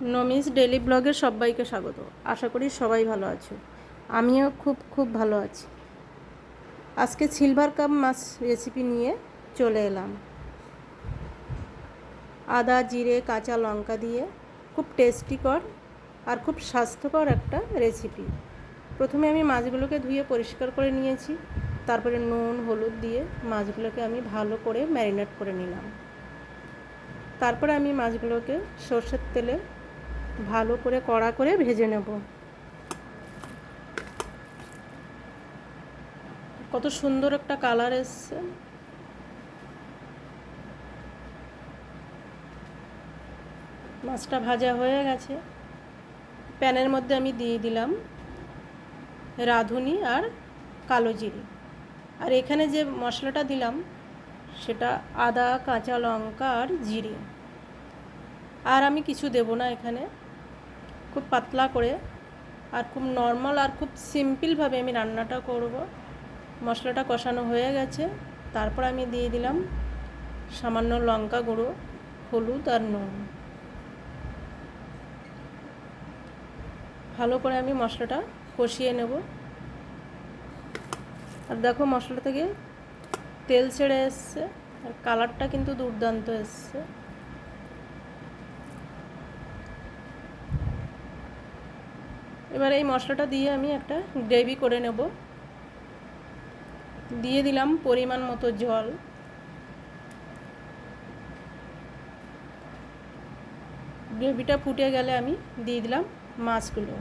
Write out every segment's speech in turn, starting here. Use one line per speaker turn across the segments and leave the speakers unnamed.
নমিস daily ব্লগে সবাইকে স্বাগত। আশা করি সবাই ভালো আছো। আমিও খুব ভালো আছি। আজকে সিলভার কাপ মাছ রেসিপি নিয়ে চলে এলাম। আদা, জিরে, কাঁচা লঙ্কা দিয়ে খুব টেস্টিকর আর খুব স্বাস্থ্যকর একটা রেসিপি। প্রথমে আমি মাছগুলোকে ধুয়ে পরিষ্কার করে নিয়েছি। তারপরে নুন, হলুদ দিয়ে মাছগুলোকে আমি ভালো করে ম্যারিনেট করে নিলাম। তারপরে আমি মাছগুলোকে সর্ষের তেলে ভালো করে কড়া করে ভেজে নেব। কত সুন্দর একটা কালার এসছে। মাছটা ভাজা হয়ে গেছে। প্যানের মধ্যে আমি দিয়ে দিলাম রাঁধুনি আর কালো জিরে। আর এখানে যে মশলাটা দিলাম সেটা আদা, কাঁচা লঙ্কা আর জিরে। আর আমি কিছু দেব না এখানে। খুব পাতলা করে আর খুব নর্মাল আর খুব সিম্পলভাবে আমি রান্নাটা করব। মশলাটা কষানো হয়ে গেছে। তারপর আমি দিয়ে দিলাম সামান্য লঙ্কা গুঁড়ো, হলুদ আর নুন। ভালো করে আমি মশলাটা কষিয়ে নেব। আর দেখো মশলা থেকে তেল ছেড়ে এসছে আর কালারটা কিন্তু দুর্দান্ত এসছে। এবার এই মশলাটা দিয়ে আমি একটা গ্রেভি করে নেব। দিয়ে দিলাম পরিমাণ মতো জল। গ্রেভিটা ফুটে গেলে আমি দিয়ে দিলাম মাছগুলো।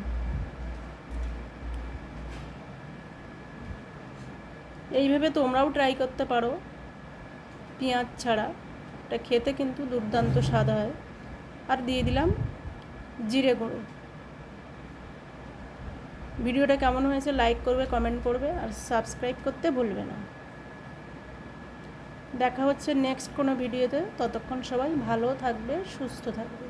এইভাবে তোমরাও ট্রাই করতে পারো পেঁয়াজ ছাড়া। এটা খেতে কিন্তু দুর্দান্ত স্বাদ হয়। আর দিয়ে দিলাম জিরে গুঁড়ো। ভিডিওটা কেমন হয়েছে লাইক করবে, কমেন্ট করবে আর সাবস্ক্রাইব করতে ভুলবে না। দেখা হচ্ছে নেক্সট কোনো ভিডিওতে। ততক্ষণ সবাই ভালো থাকবে, সুস্থ থাকবে।